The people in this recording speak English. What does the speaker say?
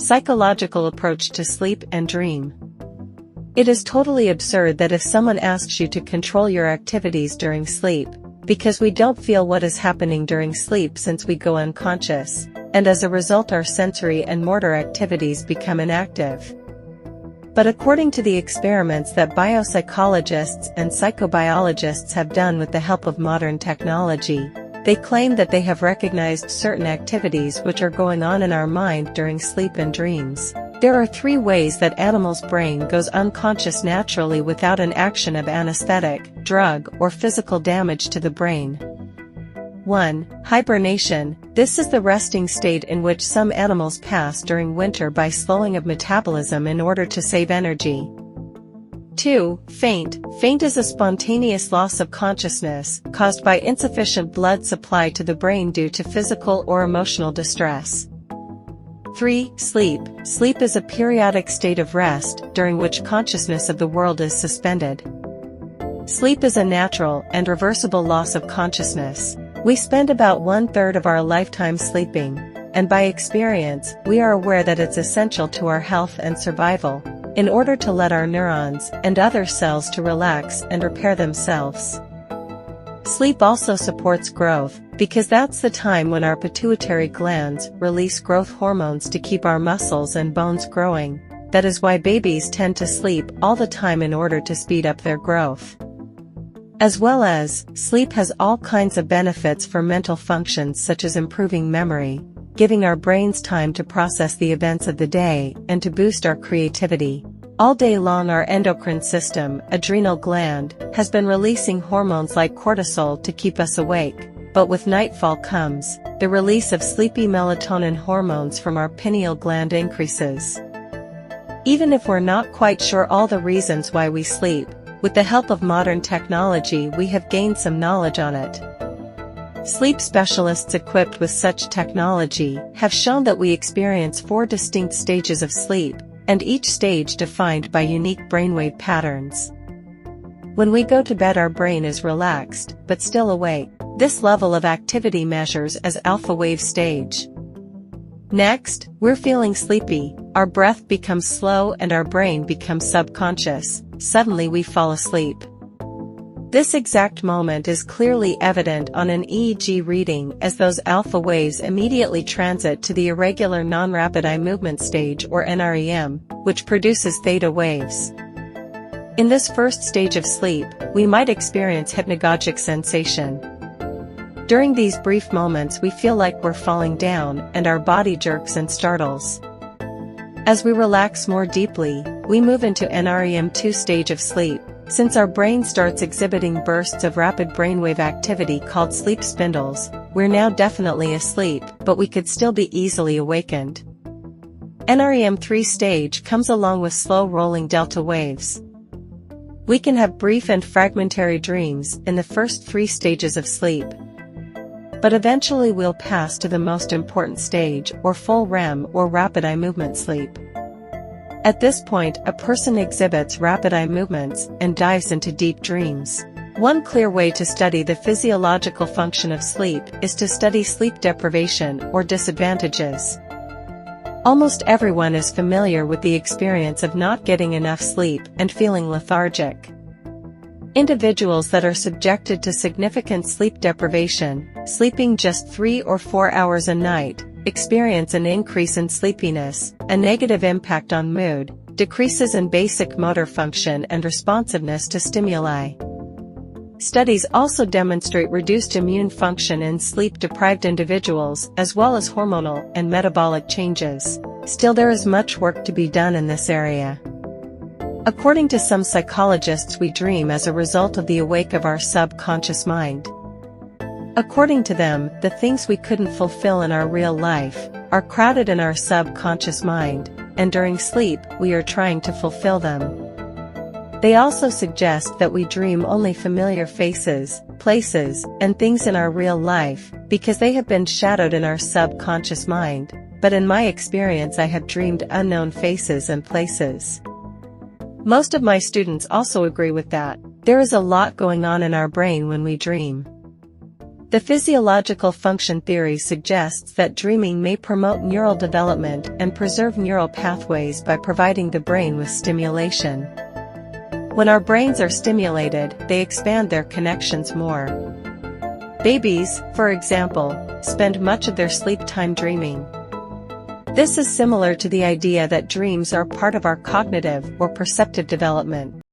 psychological approach to sleep and dream. It is totally absurd that if someone asks you to control your activities during sleep, because we don't feel what is happening during sleep since we go unconscious, and as a result our sensory and motor activities become inactive. But according to the experiments that biopsychologists and psychobiologists have done with the help of modern technology, they claim that they have recognized certain activities which are going on in our mind during sleep and dreams. There are 3 ways that animals' brain goes unconscious naturally without an action of anesthetic, drug, or physical damage to the brain. 1. Hibernation. This is the resting state in which some animals pass during winter by slowing of metabolism in order to save energy. 2. Faint. Faint is a spontaneous loss of consciousness, caused by insufficient blood supply to the brain due to physical or emotional distress. 3. Sleep. Sleep is a periodic state of rest, during which consciousness of the world is suspended. Sleep is a natural and reversible loss of consciousness. We spend about 1/3 of our lifetime sleeping, and by experience, we are aware that it's essential to our health and survival, in order to let our neurons and other cells to relax and repair themselves. Sleep also supports growth, because that's the time when our pituitary glands release growth hormones to keep our muscles and bones growing. That is why babies tend to sleep all the time in order to speed up their growth. As well as, sleep has all kinds of benefits for mental functions such as improving memory, giving our brains time to process the events of the day, and to boost our creativity. All day long our endocrine system, adrenal gland, has been releasing hormones like cortisol to keep us awake, but with nightfall comes, the release of sleepy melatonin hormones from our pineal gland increases. Even if we're not quite sure all the reasons why we sleep, with the help of modern technology we have gained some knowledge on it. Sleep specialists equipped with such technology have shown that we experience 4 distinct stages of sleep, and each stage defined by unique brainwave patterns. When we go to bed our brain is relaxed, but still awake. This level of activity measures as alpha wave stage. Next, we're feeling sleepy, our breath becomes slow and our brain becomes subconscious. Suddenly we fall asleep. This exact moment is clearly evident on an EEG reading as those alpha waves immediately transit to the irregular non-rapid eye movement stage or NREM, which produces theta waves. In this first stage of sleep, we might experience hypnagogic sensation. During these brief moments we feel like we're falling down and our body jerks and startles. As we relax more deeply, we move into NREM2 stage of sleep. Since our brain starts exhibiting bursts of rapid brainwave activity called sleep spindles, we're now definitely asleep, but we could still be easily awakened. NREM3 stage comes along with slow rolling delta waves. We can have brief and fragmentary dreams in the first 3 stages of sleep. But eventually we'll pass to the most important stage, or full REM or rapid eye movement sleep. At this point a person exhibits rapid eye movements and dives into deep dreams. One clear way to study the physiological function of sleep is to study sleep deprivation or disadvantages. Almost everyone is familiar with the experience of not getting enough sleep and feeling lethargic. Individuals that are subjected to significant sleep deprivation, sleeping just 3 or 4 hours a night, experience an increase in sleepiness, a negative impact on mood, decreases in basic motor function and responsiveness to stimuli. Studies also demonstrate reduced immune function in sleep-deprived individuals as well as hormonal and metabolic changes. Still there is much work to be done in this area. According to some psychologists we dream as a result of the awake of our subconscious mind. According to them, the things we couldn't fulfill in our real life are crowded in our subconscious mind, and during sleep we are trying to fulfill them. They also suggest that we dream only familiar faces, places, and things in our real life, because they have been shadowed in our subconscious mind, but in my experience I have dreamed unknown faces and places. Most of my students also agree with that. There is a lot going on in our brain when we dream. The physiological function theory suggests that dreaming may promote neural development and preserve neural pathways by providing the brain with stimulation. When our brains are stimulated, they expand their connections more. Babies, for example, spend much of their sleep time dreaming. This is similar to the idea that dreams are part of our cognitive or perceptive development.